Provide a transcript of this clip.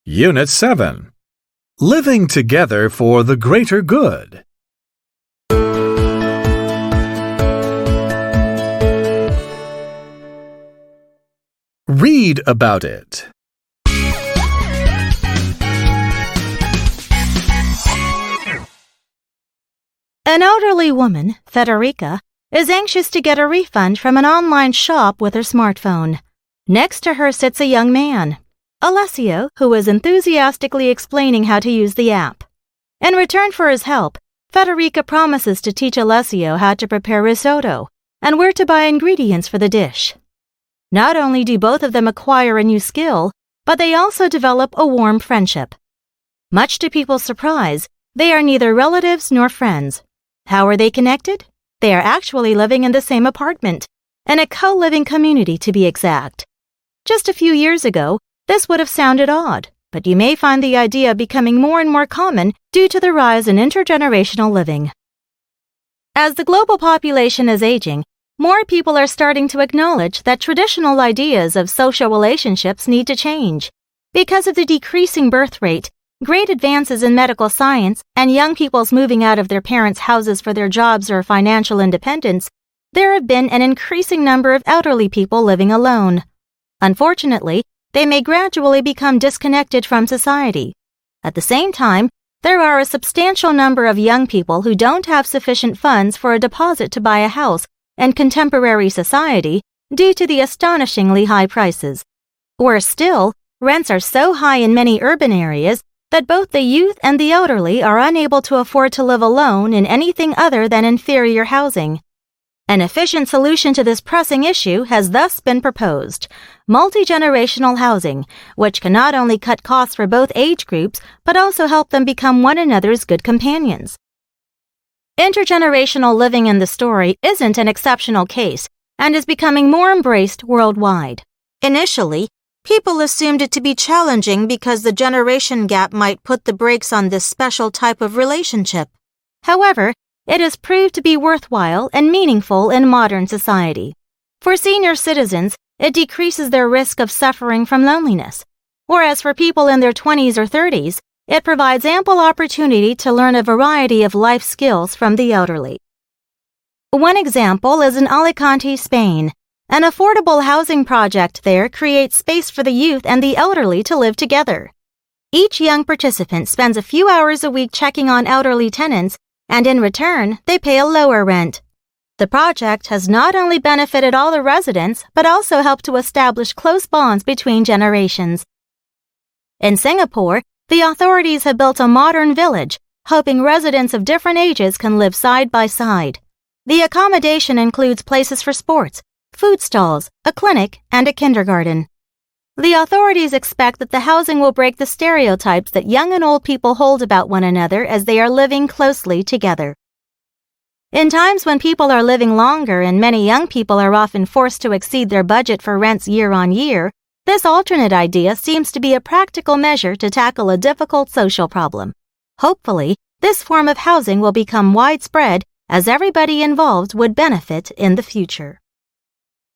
Unit 7. Living together for the greater good. Read about it. An elderly woman, Federica, is anxious to get a refund from an online shop with her smartphone. Next to her sits a young man, Alessio, who is enthusiastically explaining how to use the app. In return for his help, Federica promises to teach Alessio how to prepare risotto and where to buy ingredients for the dish. Not only do both of them acquire a new skill, but they also develop a warm friendship. Much to people's surprise, they are neither relatives nor friends. How are they connected? They are actually living in the same apartment, in a co-living community to be exact. Just a few years ago, this would have sounded odd, but you may find the idea becoming more and more common due to the rise in intergenerational living. As the global population is aging, more people are starting to acknowledge that traditional ideas of social relationships need to change. Because of the decreasing birth rate, great advances in medical science, and young people's moving out of their parents' houses for their jobs or financial independence, there have been an increasing number of elderly people living alone. Unfortunately, they may gradually become disconnected from society. At the same time, there are a substantial number of young people who don't have sufficient funds for a deposit to buy a house in contemporary society due to the astonishingly high prices. Worse still, rents are so high in many urban areas that both the youth and the elderly are unable to afford to live alone in anything other than inferior housing. An efficient solution to this pressing issue has thus been proposed: multi-generational housing, which can not only cut costs for both age groups, but also help them become one another's good companions. Intergenerational living in the story isn't an exceptional case and is becoming more embraced worldwide. Initially, people assumed it to be challenging because the generation gap might put the brakes on this special type of relationship. However, it has proved to be worthwhile and meaningful in modern society. For senior citizens, it decreases their risk of suffering from loneliness, whereas for people in their 20s or 30s, it provides ample opportunity to learn a variety of life skills from the elderly. One example is in Alicante, Spain. An affordable housing project there creates space for the youth and the elderly to live together. Each young participant spends a few hours a week checking on elderly tenants, and in return, they pay a lower rent. The project has not only benefited all the residents, but also helped to establish close bonds between generations. In Singapore, the authorities have built a modern village, hoping residents of different ages can live side by side. The accommodation includes places for sports, food stalls, a clinic, and a kindergarten. The authorities expect that the housing will break the stereotypes that young and old people hold about one another as they are living closely together. In times when people are living longer and many young people are often forced to exceed their budget for rents year on year, this alternate idea seems to be a practical measure to tackle a difficult social problem. Hopefully, this form of housing will become widespread as everybody involved would benefit in the future.